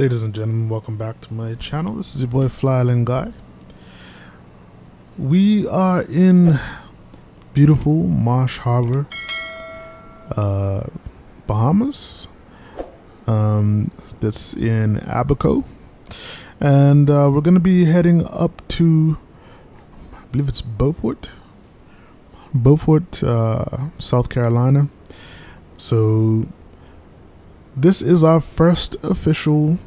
Ladies and gentlemen, welcome back to my channel. This is your boy FlyIsland guy. We are in beautiful Marsh Harbor, Bahamas. That's in Abaco, and we're going to be heading up to, I believe it's Beaufort, South Carolina. So this is our first official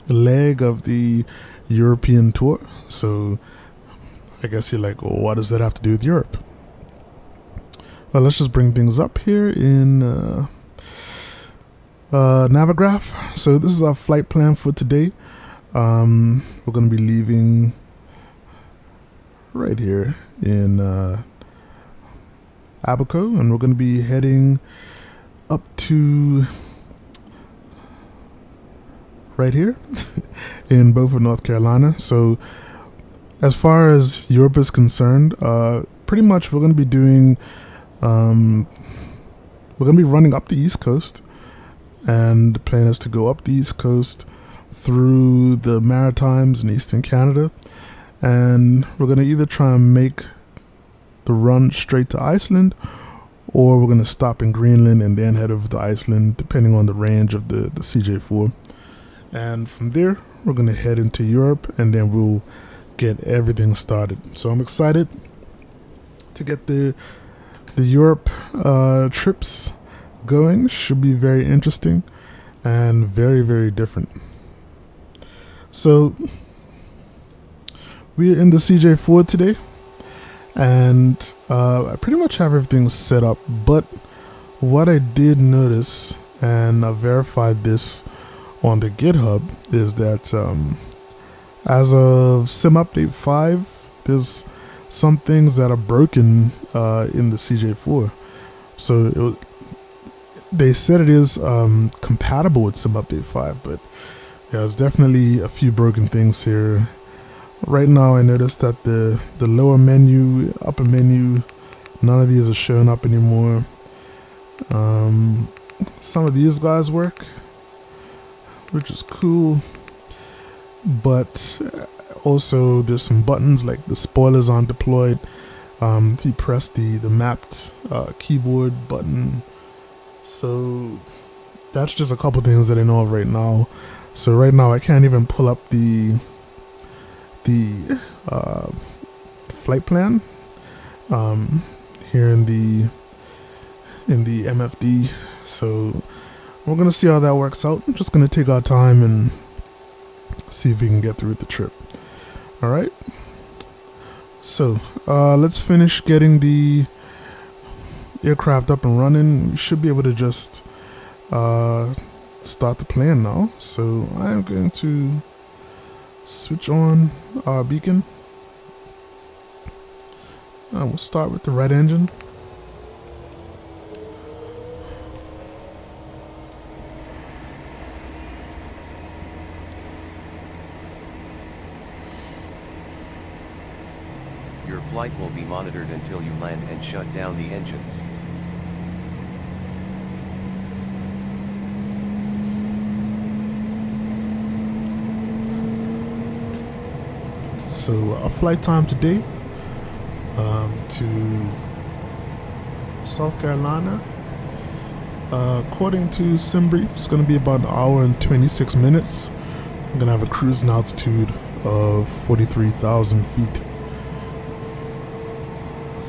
leg of the European tour. So I guess you're like, well, what does that have to do with Europe? Well, let's just bring things up here in Navigraph. So this is our flight plan for today. We're going to be leaving right here in Abaco, and we're going to be heading up to right here in Beaufort, North Carolina. So as far as Europe is concerned, pretty much we're going to be doing, we're going to be running up the East Coast, and the plan is to go up the East Coast through the Maritimes in Eastern Canada, and we're going to either try and make the run straight to Iceland, or we're going to stop in Greenland and then head over to Iceland, depending on the range of the CJ4. And from there, we're going to head into Europe, and then we'll get everything started. So I'm excited to get the Europe trips going. Should be very interesting and very, very different. So we're in the CJ4 today, and I pretty much have everything set up. But what I did notice, and I verified this on the GitHub, is that as of Sim Update 5, there's some things that are broken in the CJ4. So they said it is compatible with Sim Update 5, but yeah, there's definitely a few broken things here. Right now I noticed that the lower menu, upper menu, none of these are showing up anymore. Some of these guys work, which is cool, but also there's some buttons like the spoilers aren't deployed. If you press the mapped keyboard button. So that's just a couple things that I know of right now. So right now I can't even pull up the flight plan here in the MFD. So we're gonna see how that works out. I'm just gonna take our time and see if we can get through the trip. All right. So let's finish getting the aircraft up and running. We should be able to just start the plan now. So I'm going to switch on our beacon. We'll start with the red engine. Your flight will be monitored until you land and shut down the engines. So our flight time today to South Carolina, according to SimBrief, it's going to be about an hour and 26 minutes. I'm going to have a cruising altitude of 43,000 feet.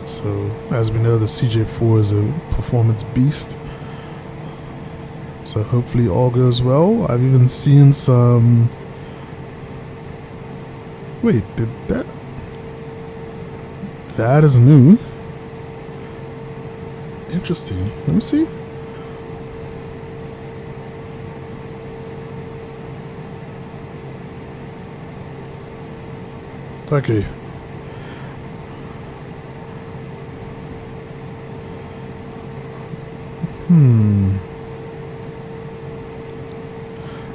So as we know, the CJ4 is a performance beast. So hopefully all goes well. I've even seen some... Wait, did that... That is new. Interesting. Let me see. Okay.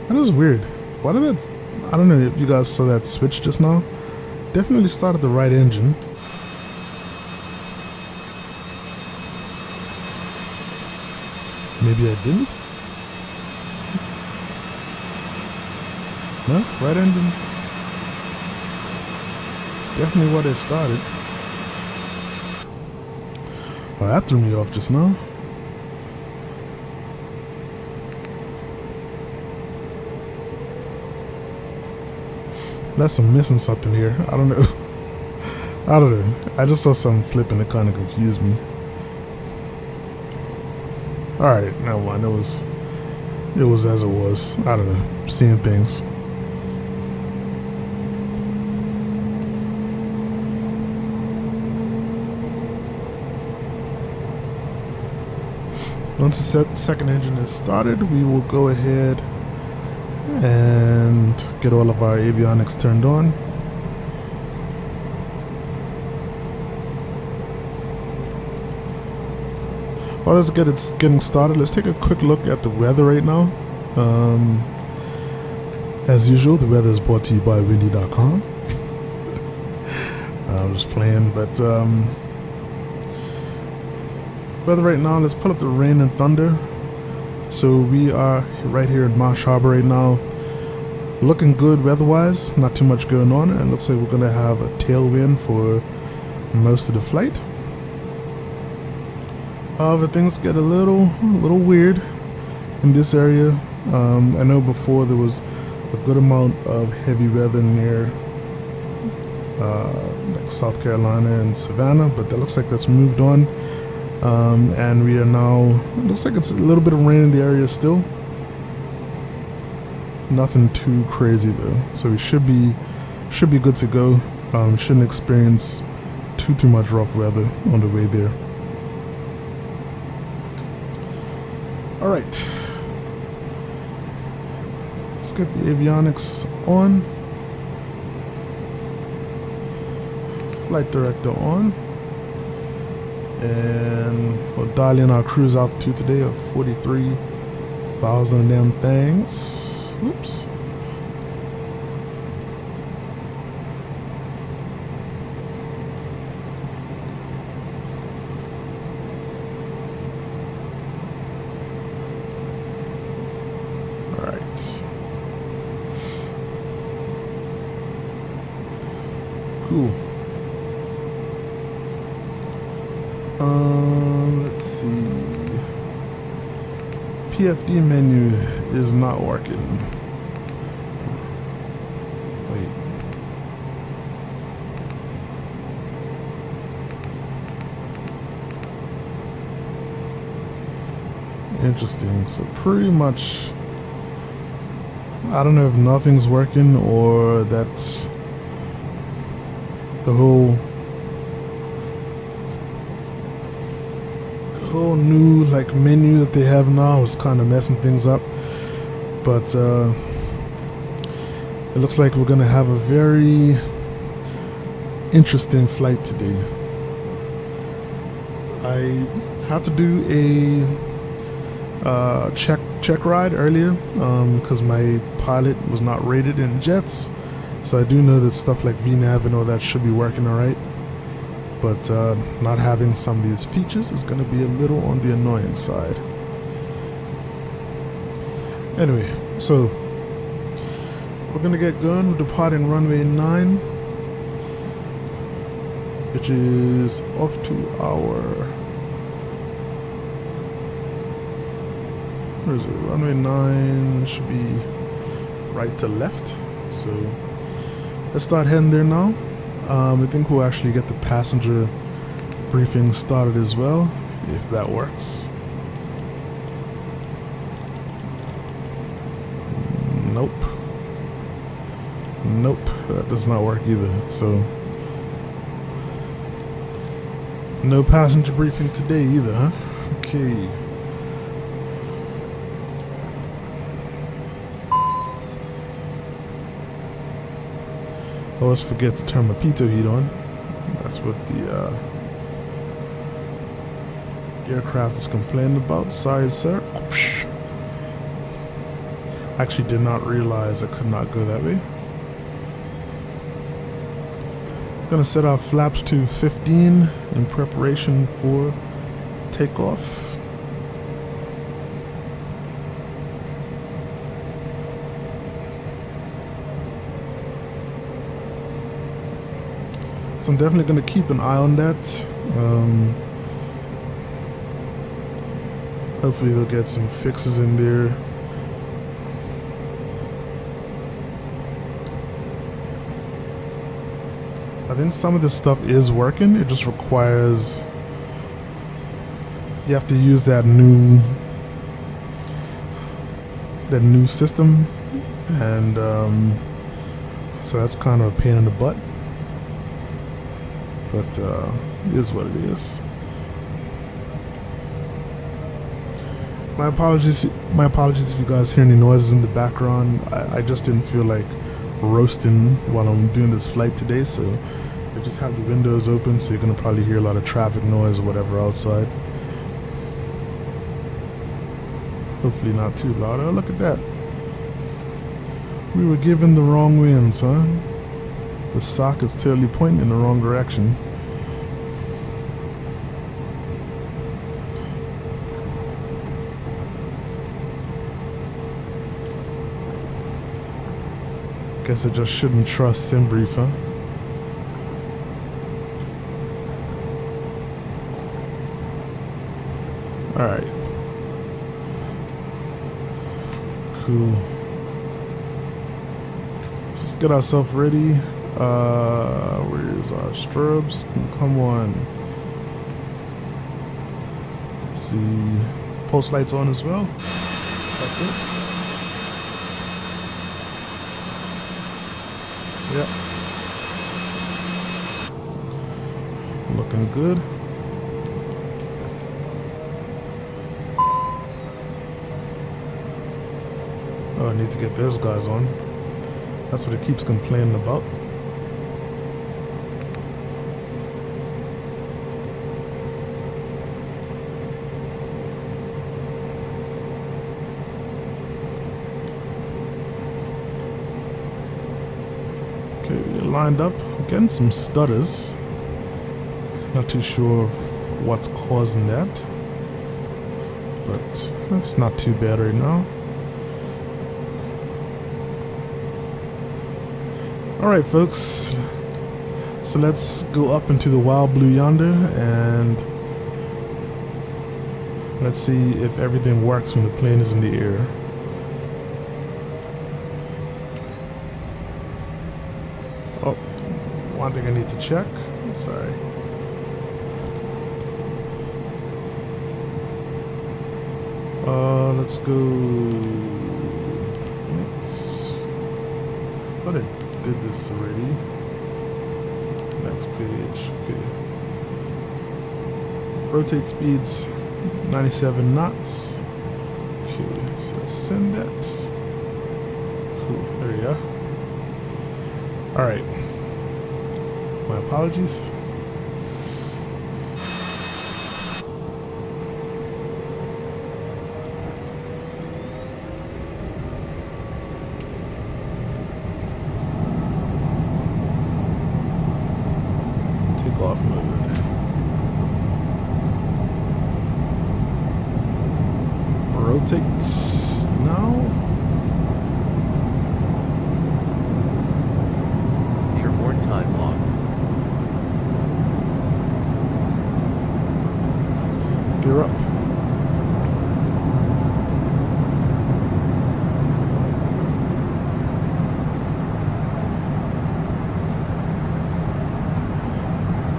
That is weird. Why did that... I don't know if you guys saw that switch just now. Definitely started the right engine. Maybe I didn't. No, right engine. Definitely what it started. Oh, that threw me off just now. Unless I'm missing something here. I don't know. I don't know. I just saw something flipping that kind of confused me. Alright, never mind. It was as it was. I don't know. Seeing things. Once the second engine is started, we will go ahead and get all of our avionics turned on. Well, let's get it getting started. Let's take a quick look at the weather right now. As usual, the weather is brought to you by windy.com. I'm just playing, but weather right now, let's pull up the rain and thunder. So we are right here in Marsh Harbor right now. Looking good weather-wise, not too much going on, and looks like we're going to have a tailwind for most of the flight. However, things get a little weird in this area. I know before there was a good amount of heavy weather near like South Carolina and Savannah, but that looks like that's moved on. And we are now, it looks like it's a little bit of rain in the area still. Nothing too crazy though, so we should be good to go. Shouldn't experience too much rough weather on the way there. All right, let's get the avionics on. Flight director on. And we'll dial in our cruise altitude today of 43,000 of them things. Oops. Alright. Cool. Let's see. PFD menu is not working. Wait. Interesting. So pretty much, I don't know if nothing's working or that's the whole new like menu that they have now is kind of messing things up, but it looks like we're gonna have a very interesting flight today. I had to do a check ride earlier because my pilot was not rated in jets, so I do know that stuff like VNAV and all that should be working alright. But not having some of these features is going to be a little on the annoying side. Anyway, so we're going to get going, departing runway 9, which is off to our, where is it? Runway 9 should be right to left. So let's start heading there now. I think we'll actually get the passenger briefing started as well, if that works. Nope. Nope, that does not work either. So, no passenger briefing today either, huh? Okay. Always forget to turn my pitot heat on. That's what the aircraft is complaining about. Sorry, sir. Actually did not realize I could not go that way. Gonna set our flaps to 15 in preparation for takeoff. So I'm definitely going to keep an eye on that. Hopefully they'll get some fixes in there. I think some of this stuff is working. It just requires you have to use that new system, and so that's kind of a pain in the butt. But it is what it is. My apologies if you guys hear any noises in the background. I just didn't feel like roasting while I'm doing this flight today, so I just have the windows open, so you're gonna probably hear a lot of traffic noise or whatever outside. Hopefully not too loud. Oh, look at that. We were given the wrong winds, huh? The sock is totally pointing in the wrong direction. Guess I just shouldn't trust SimBrief, huh? Alright. Cool. Let's get ourselves ready. Where's our strobes? Come on. Let's see. Post lights on as well. That's it. Yep. Looking good. Oh, I need to get those guys on. That's what it keeps complaining about. Okay, we're lined up. Getting some stutters. Not too sure what's causing that, but it's not too bad right now. Alright folks, so let's go up into the wild blue yonder and let's see if everything works when the plane is in the air. Oh, one thing I need to check. Sorry. Let's go. What did this already. Next page. Okay. Rotate speeds 97 knots. Okay, so let's send that. Cool. There we go. Alright. My apologies. Takeoff mode. Rotate now. Airborne time log. Gear up.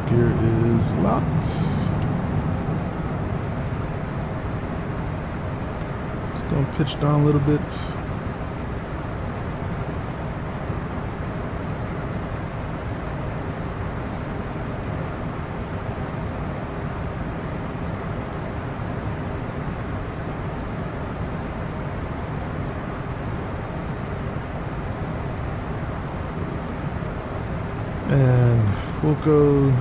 Gear is locked. Just gonna pitch down a little bit. And we'll go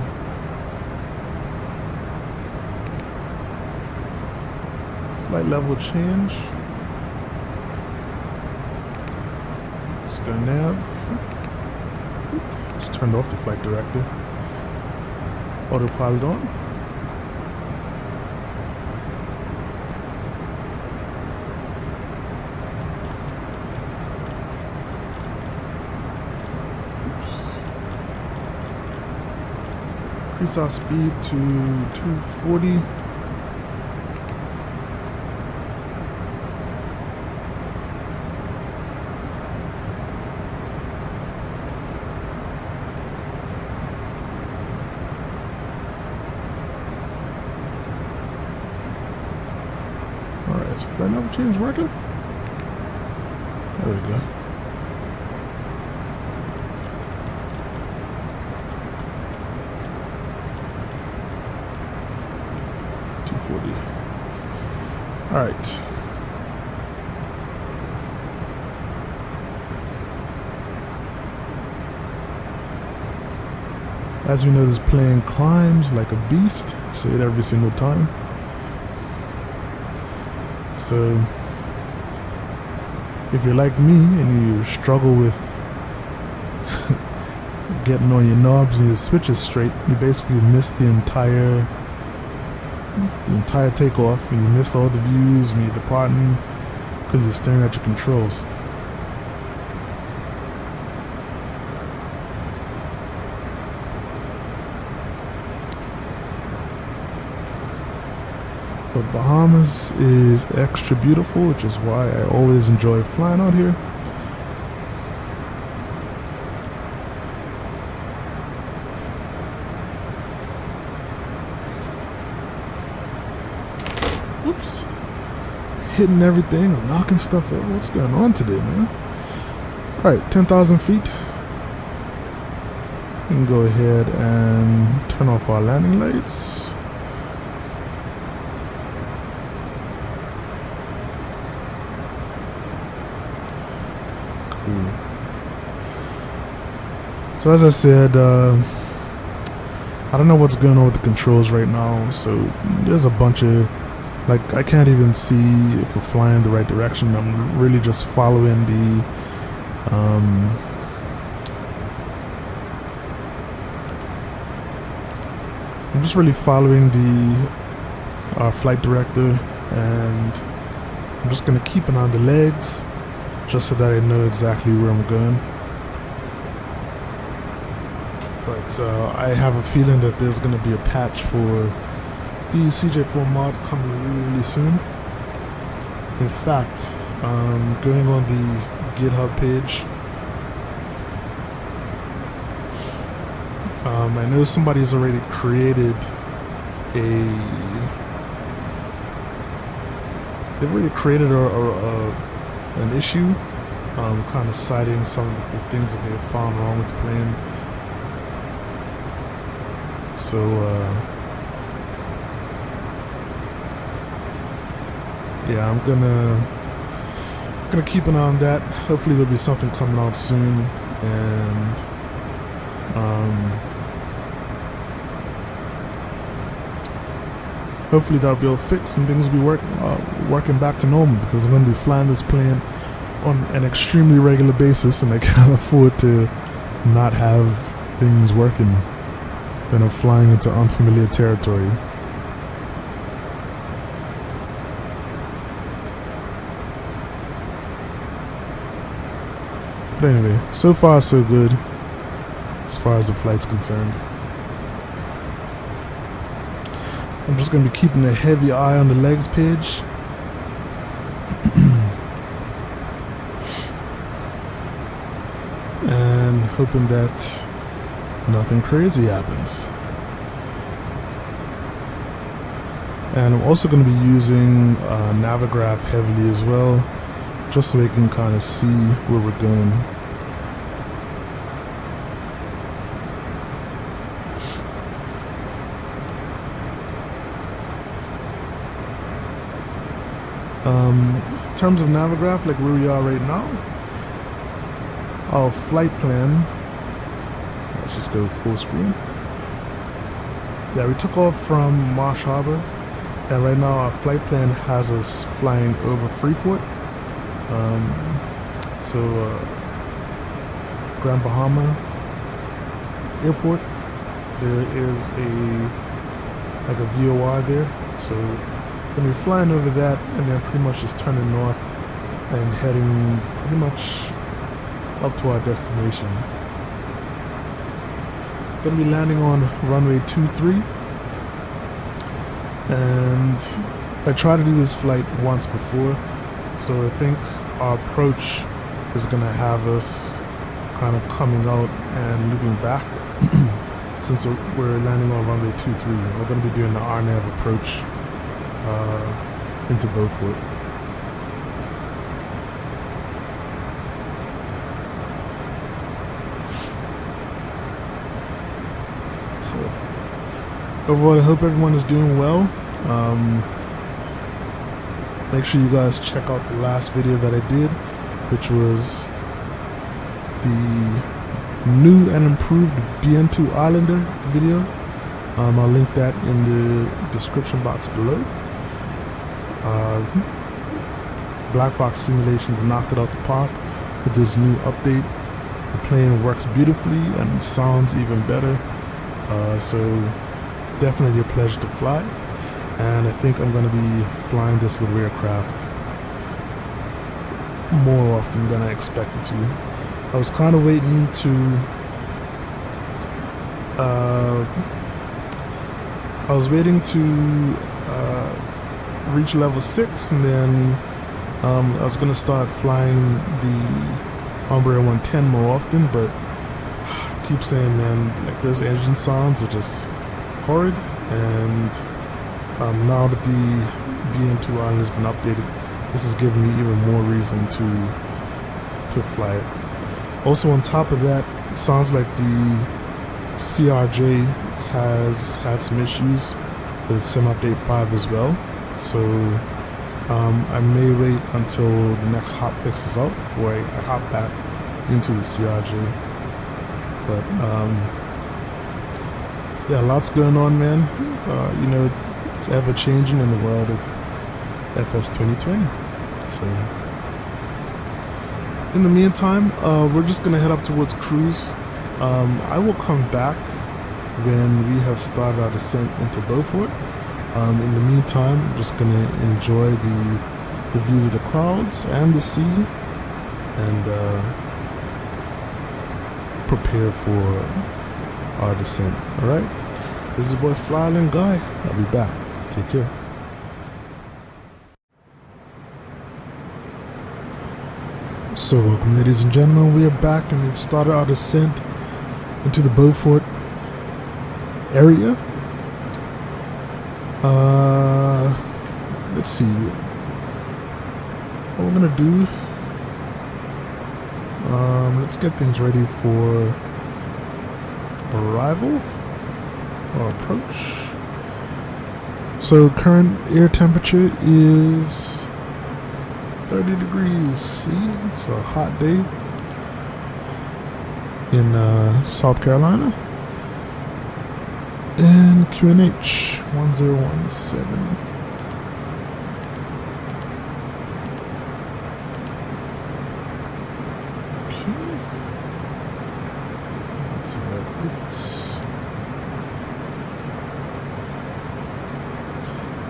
flight level change. Let's go nav. Just turned off the flight director. Autopilot on. increase our speed to 240. Alright, is flight level change working? There we go. Alright. As we know, this plane climbs like a beast. I say it every single time. So, if you're like me and you struggle with getting all your knobs and your switches straight, you basically miss the entire takeoff, and you miss all the views when you're departing because you're staring at your controls. But Bahamas is extra beautiful, which is why I always enjoy flying out here. Whoops. Hitting everything, I'm knocking stuff out. What's going on today, man? Alright, 10,000 feet. We can go ahead and turn off our landing lights. Cool. So as I said, I don't know what's going on with the controls right now. So there's a bunch of, like, I can't even see if we're flying the right direction. I'm really just following the I'm just really following our flight director, and I'm just gonna keep an eye on the legs just so that I know exactly where I'm going. But I have a feeling that there's gonna be a patch for the CJ4 mod coming really, really soon. In fact, going on the GitHub page, I know somebody's already created they've already created an issue, kind of citing some of the things that they have found wrong with the plane. So yeah, I'm gonna keep an eye on that. Hopefully there'll be something coming out soon, and hopefully that'll be all fixed and things will be working back to normal, because I'm going to be flying this plane on an extremely regular basis, and I can't afford to not have things working when I'm flying into unfamiliar territory. But anyway, so far so good as far as the flight's concerned. I'm just going to be keeping a heavy eye on the legs page. And hoping that nothing crazy happens. And I'm also going to be using Navigraph heavily as well, just so we can kind of see where we're going. In terms of Navigraph, like where we are right now, our flight plan, let's just go full screen. Yeah, we took off from Marsh Harbor, and right now our flight plan has us flying over Freeport. Grand Bahama Airport, there is like a VOR there, so we're going to be flying over that and then pretty much just turning north and heading pretty much up to our destination. Gonna be landing on runway 23, and I tried to do this flight once before, so I think our approach is gonna have us kind of coming out and looping back. Since we're landing on runway 23, we're gonna be doing the RNAV approach into Beaufort. Overall, I hope everyone is doing well. Make sure you guys check out the last video that I did, which was the new and improved BN2 Islander video. I'll link that in the description box below. Black Box Simulations knocked it out the park with this new update. The plane works beautifully and sounds even better. So definitely a pleasure to fly, and I think I'm going to be flying this little aircraft more often than I expected to. I was kind of waiting to reach level 6, and then I was going to start flying the Embraer 110 more often, but I keep saying, man, like those engine sounds are just horrid, and now that the BN2 Island has been updated, this is giving me even more reason to fly it. Also, on top of that, it sounds like the CRJ has had some issues with Sim Update 5 as well, so I may wait until the next hotfix is out before I hop back into the CRJ. But yeah, lots going on, man. You know, it's ever changing in the world of FS 2020. So in the meantime, we're just gonna head up towards cruise. I will come back when we have started our descent into Beaufort. In the meantime, I'm just gonna enjoy the views of the clouds and the sea, and prepare for our descent. Alright, this is your boy FlyIsland Guy. I'll be back. Take care. So welcome, ladies and gentlemen, we are back and we've started our descent into the Beaufort area. Let's see what we're gonna do. Let's get things ready for arrival or approach. So current air temperature is 30 degrees C. It's a hot day in South Carolina. And QNH 1017.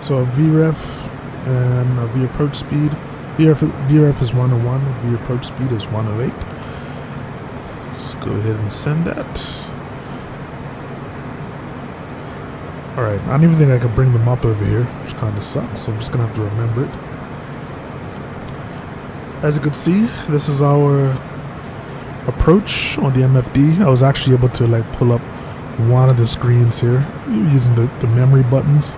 So a VREF and a V approach speed. VREF is 101, V approach speed is 108. Let's go ahead and send that. Alright, I don't even think I can bring them up over here, which kind of sucks, so I'm just going to have to remember it. As you can see, this is our approach on the MFD. I was actually able to like pull up one of the screens here using the memory buttons,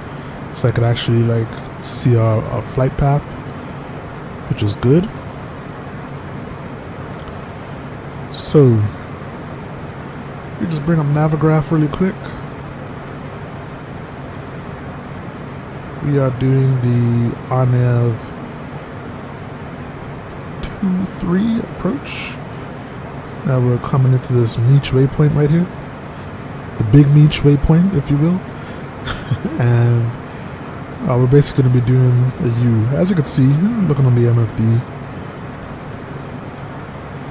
so I could actually like see our flight path, which is good. So we just bring up Navigraph really quick. We are doing the RNAV 23 approach. Now we're coming into this Meech waypoint right here, the big Meech waypoint, if you will. And we're basically going to be doing a U. As you can see, looking on the MFD,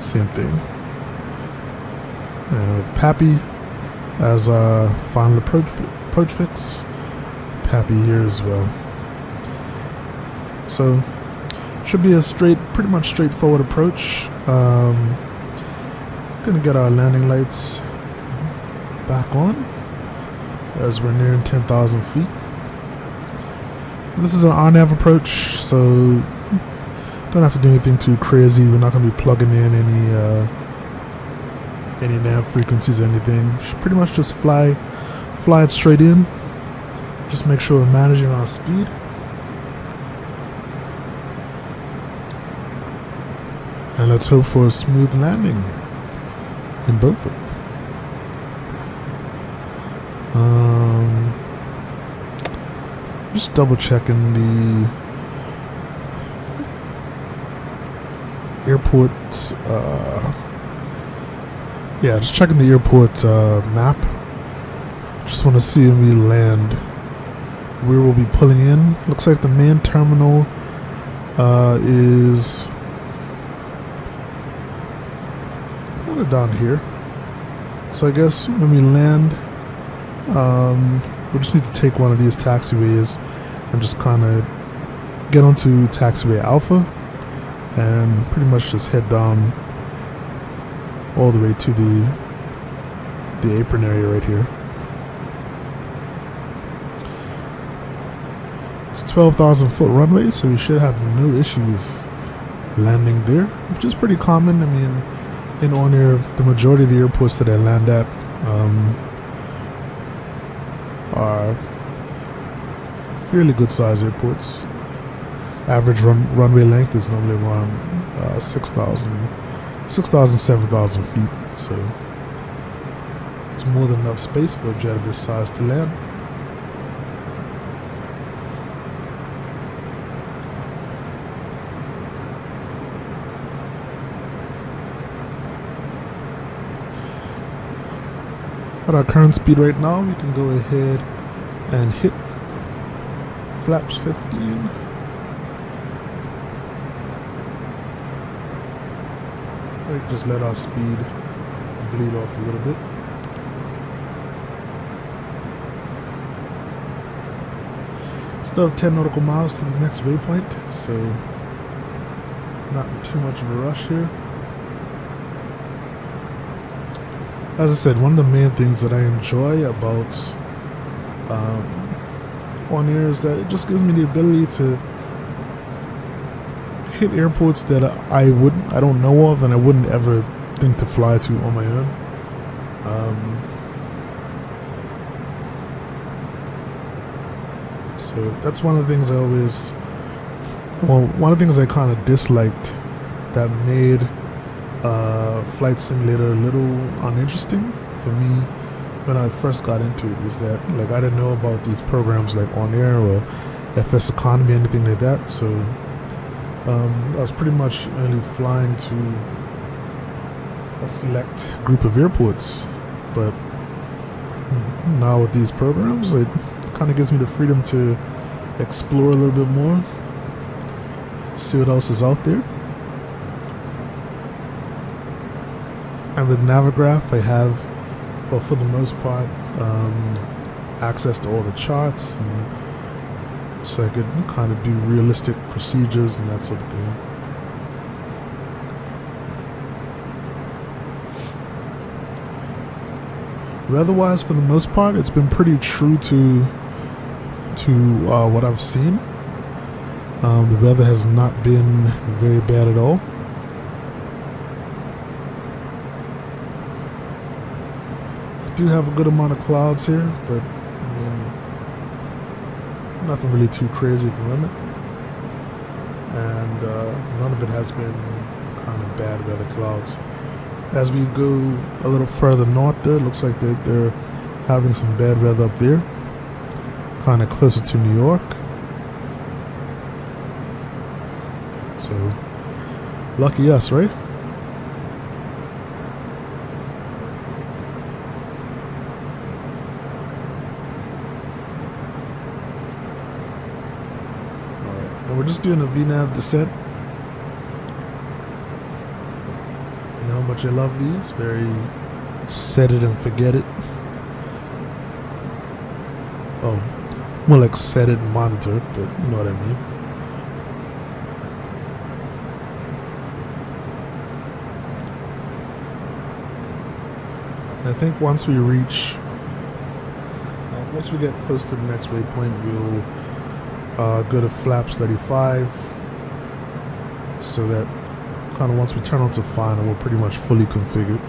same thing. And with Pappy as our final approach fix, Pappy here as well. So should be a pretty much straightforward approach. Gonna get our landing lights back on as we're nearing 10,000 feet. This is an RNAV approach, so don't have to do anything too crazy. We're not going to be plugging in any nav frequencies or anything. Should pretty much just fly it straight in. Just make sure we're managing our speed. And let's hope for a smooth landing in Beaufort. Just double checking the airport's just checking the airport map. Just want to see when we land where we'll be pulling in. Looks like the main terminal is kind of down here. So I guess when we land, we'll just need to take one of these taxiways and just kind of get onto taxiway Alpha and pretty much just head down all the way to the apron area right here. It's a 12,000 foot runway, so we should have no issues landing there, which is pretty common. I mean, in On Air, the majority of the airports that I land at are fairly good sized airports. Average runway length is normally around 6,000, 7,000 feet, so it's more than enough space for a jet of this size to land. At our current speed right now, we can go ahead and hit flaps 15. Just let our speed bleed off a little bit. Still have 10 nautical miles to the next waypoint, so not too much of a rush here. As I said, one of the main things that I enjoy about On Air is that it just gives me the ability to hit airports that I don't know of and I wouldn't ever think to fly to on my own. So that's one of the things one of the things I kind of disliked that made Flight Simulator a little uninteresting for me when I first got into it, was that I didn't know about these programs like On Air or FS Economy, anything like that. So I was pretty much only flying to a select group of airports, but now with these programs, it kind of gives me the freedom to explore a little bit more, see what else is out there. And with Navigraph, I have, well, for the most part, access to all the charts, and so I could kind of do realistic procedures and that sort of thing. Weather-wise, for the most part, it's been pretty true to what I've seen. The weather has not been very bad at all. I do have a good amount of clouds here, but nothing really too crazy at the moment, and none of it has been kind of bad weather clouds. As we go a little further north there, it looks like they're having some bad weather up there, kind of closer to New York. So lucky us, right? We're just doing a VNAV descent. You know how much I love these? Very set it and forget it. Oh, more like set it and monitor, but you know what I mean. And I think once we reach, once we get close to the next waypoint, we'll go to flaps 35, so that kind of once we turn onto final, we're pretty much fully configured.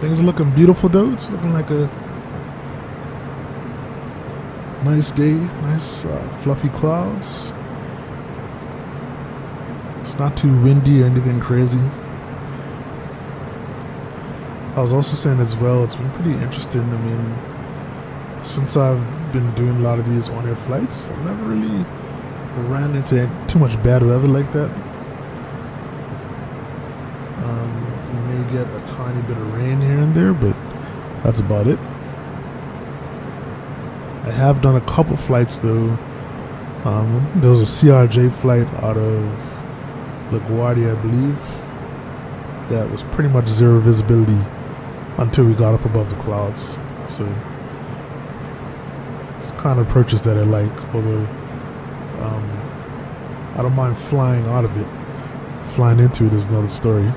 Things are looking beautiful though. It's looking like a nice day, nice fluffy clouds. It's not too windy or anything crazy. I was also saying as well, it's been pretty interesting. I mean, since I've been doing a lot of these on-air flights, I've never really ran into too much bad weather like that. We may get a tiny bit of rain here and there, but that's about it. I have done a couple flights though. There was a CRJ flight out of LaGuardia, I believe, that was pretty much zero visibility until we got up above the clouds. So it's kind of approaches that I like, although I don't mind flying out of it. Flying into it is another story.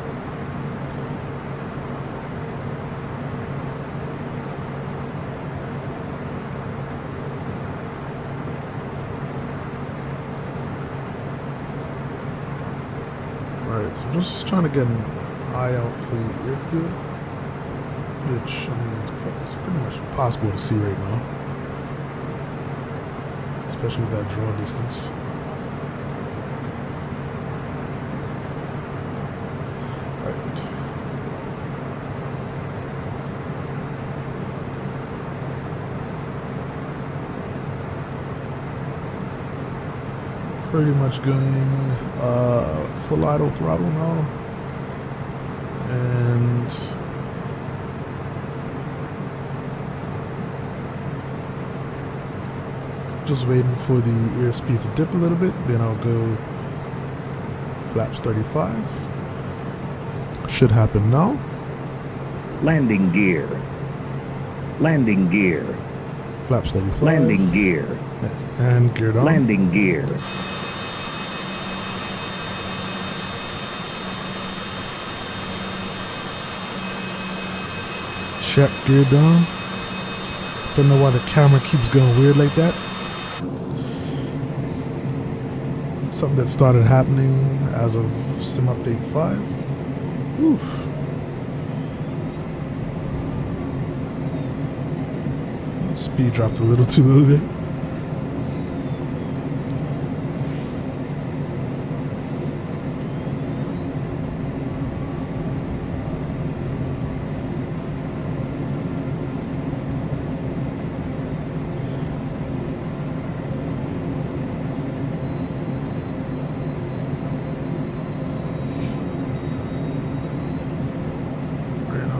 Alright, so I'm just trying to get an eye out for the airfield, which, I mean, it's pretty much impossible to see right now, especially with that draw distance. Pretty much going full idle throttle now, and just waiting for the airspeed to dip a little bit, then I'll go flaps 35. Should happen now. Landing gear. Landing gear. Flaps 35. Landing gear. And geared on. Landing gear. Check, gear down. Don't know why the camera keeps going weird like that. Something that started happening as of sim update 5. Whew. Speed dropped a little too low there.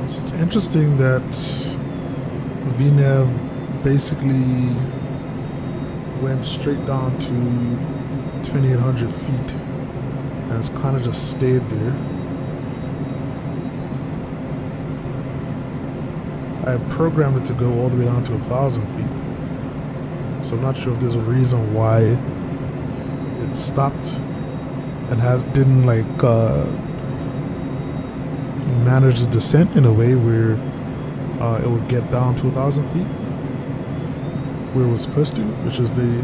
It's interesting that VNAV basically went straight down to 2,800 feet and it's kind of just stayed there. I have programmed it to go all the way down to 1,000 feet, so I'm not sure if there's a reason why it stopped and didn't like manage the descent in a way where it would get down to 1,000 feet where it was supposed to, which is the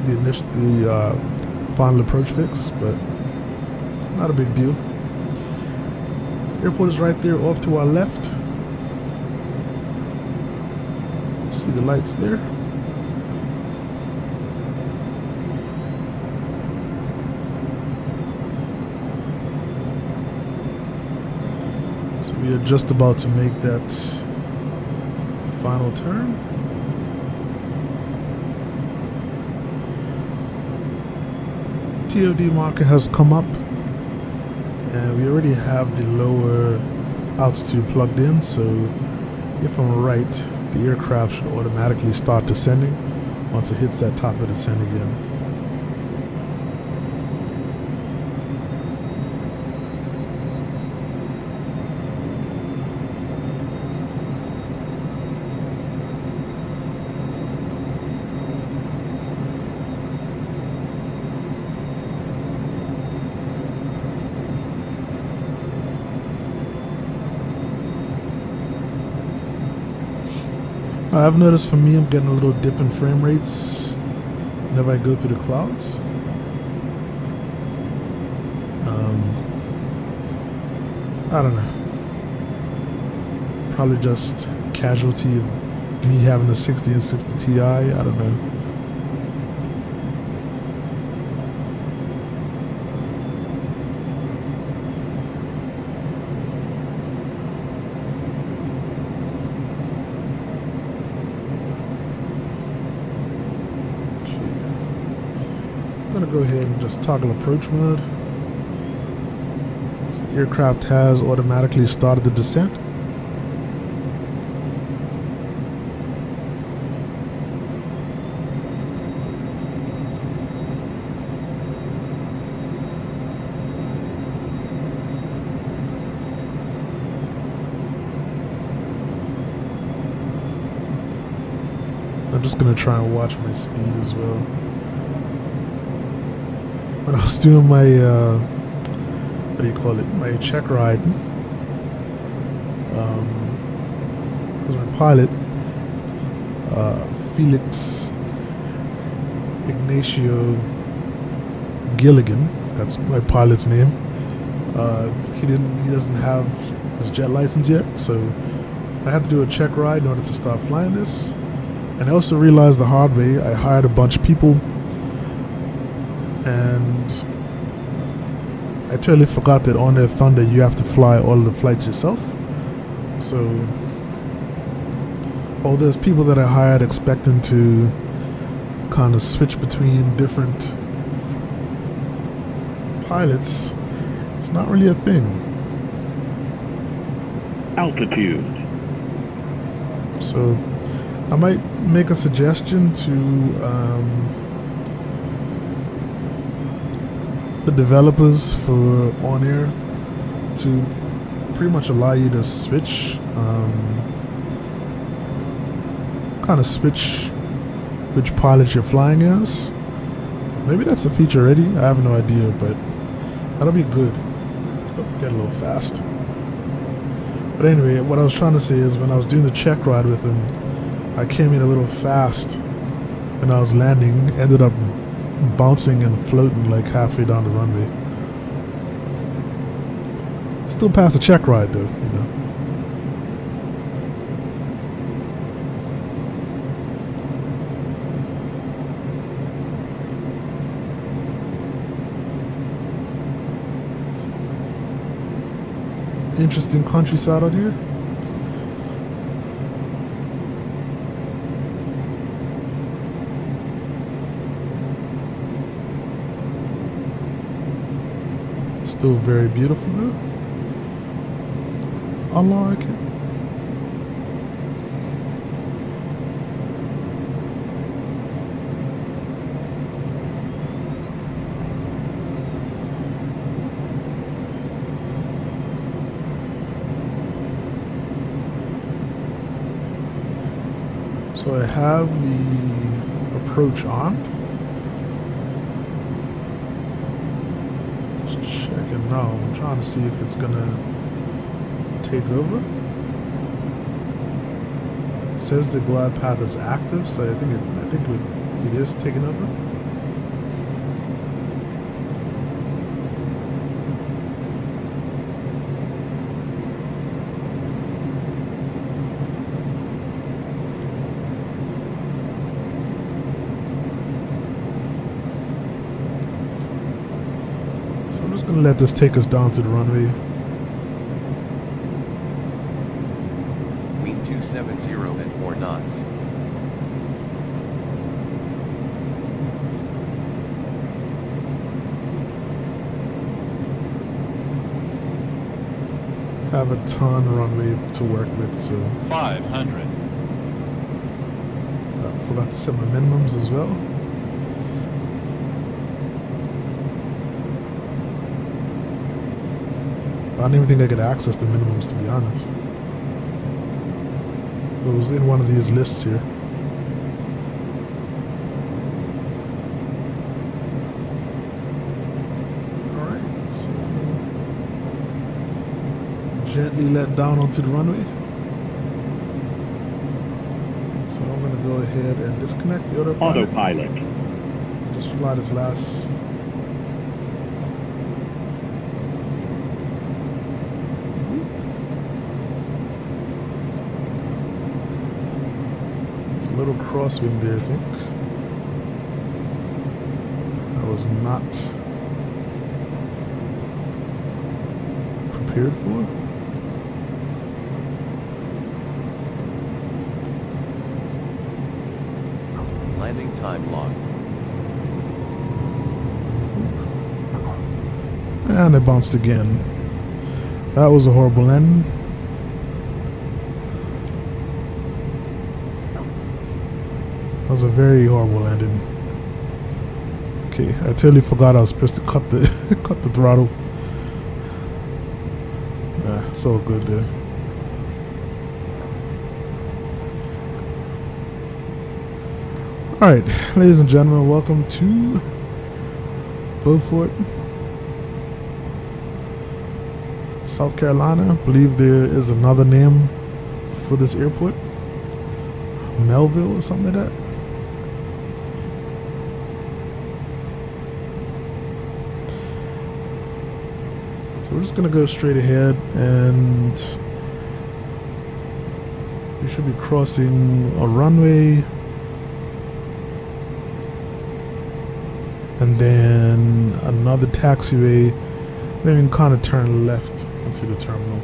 final approach fix, but not a big deal. Airport is right there off to our left. See the lights there. So we are just about to make that final turn. TOD marker has come up and we already have the lower altitude plugged in, so if I'm right, the aircraft should automatically start descending once it hits that top of descent again. I've noticed for me, I'm getting a little dip in frame rates whenever I go through the clouds. I don't know. Probably just casualty of me having a 60 and 60 Ti. I don't know. I'm gonna go ahead and just toggle approach mode. So the aircraft has automatically started the descent. I'm just gonna try and watch my speed as well. When I was doing my what do you call it? My check ride. As my pilot, Felix Ignacio Gilligan. That's my pilot's name. He doesn't have his jet license yet, so I had to do a check ride in order to start flying this. And I also realized the hard way. I hired a bunch of people, and I totally forgot that on Air Thunder you have to fly all of the flights yourself. So all those people that I hired expecting to kind of switch between different pilots, it's not really a thing. Altitude. So I might make a suggestion to the developers for On Air to pretty much allow you to switch, kind of switch which pilot you're flying as. Maybe that's a feature already. I have no idea, but that'll be good. Oh, get a little fast. But anyway, what I was trying to say is when I was doing the check ride with him, I came in a little fast when I was landing, ended up bouncing and floating like halfway down the runway. Still passed the check ride though, you know. Interesting countryside out here. Still very beautiful though. I like it. So I have the approach on. Just checking now. I'm trying to see if it's gonna take over. It says the glide path is active, so I think it is taking over. I'm just going to let this take us down to the runway. Wind 270 at 4 knots. Have a ton runway to work with, so 500. I forgot to set my minimums as well. I don't even think I could access the minimums, to be honest. It was in one of these lists here. Alright, so gently let down onto the runway. go ahead and disconnect the autopilot. Autopilot. Just fly this last. There's a little crosswind there, I think. I was not prepared for. Landing time log. And it bounced again. That was a horrible landing. That was a very horrible landing. Okay, I totally forgot I was supposed to cut the cut the throttle. Yeah, it's all good there. Alright, ladies and gentlemen, welcome to Beaufort, South Carolina. I believe there is another name for this airport. Melville or something like that. So we're just going to go straight ahead, and we should be crossing a runway. And then another taxiway. Then we can kind of turn left into the terminal.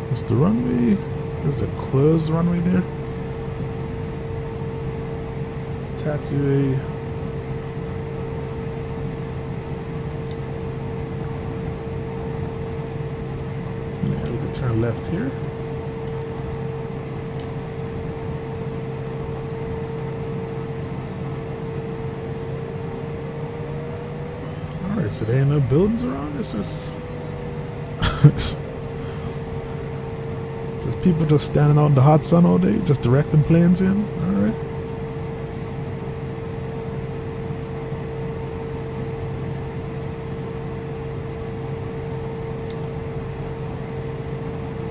That's the runway. There's a closed runway there. Taxiway. Yeah, we can turn left here. Alright, so there ain't no buildings around, it's just just people just standing out in the hot sun all day, just directing planes in. Alright.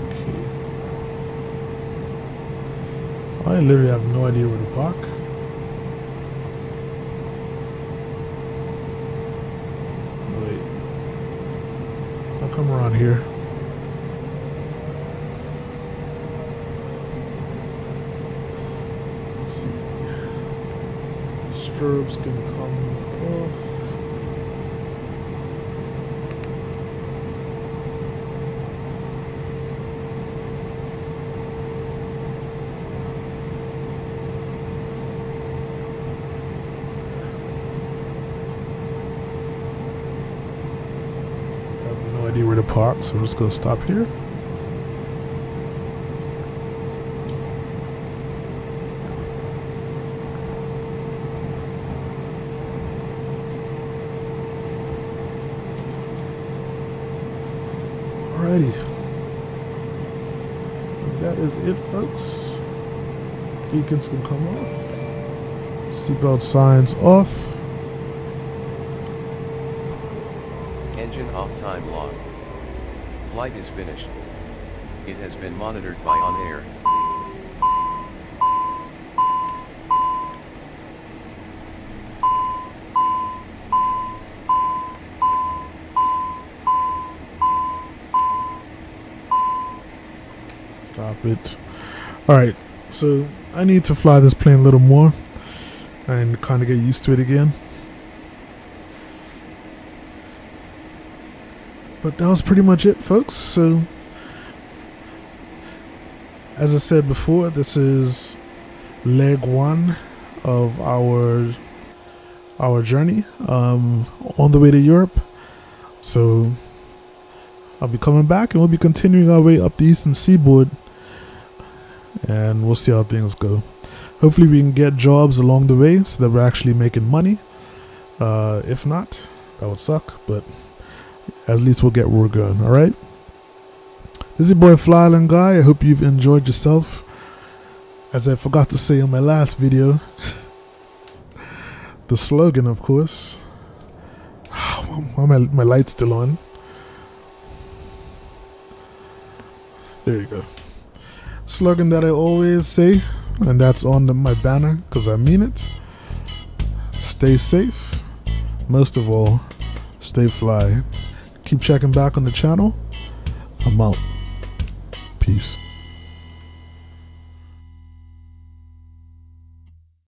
Okay. I literally have no idea where to park. Come around here. Let's see. Stirrups can come off. Where to park, so we're just gonna stop here. Alrighty, that is it, folks. Beacons can come off. Seatbelt signs off. Engine off time log. Flight is finished. It has been monitored by On Air. Stop it. Alright, so I need to fly this plane a little more and kind of get used to it again. But that was pretty much it, folks. So, as I said before, this is leg one of our journey on the way to Europe. So, I'll be coming back and we'll be continuing our way up the eastern seaboard, and we'll see how things go. Hopefully, we can get jobs along the way so that we're actually making money. If not, that would suck, but at least we'll get where we're going. Alright, this is your boy FlyIsland Guy. I hope you've enjoyed yourself. As I forgot to say in my last video, the slogan, of course. Why my light's still on? There you go. slogan that I always say, and that's on my banner because I mean it. Stay safe. Most of all, stay fly. Keep checking back on the channel. I'm out. Peace.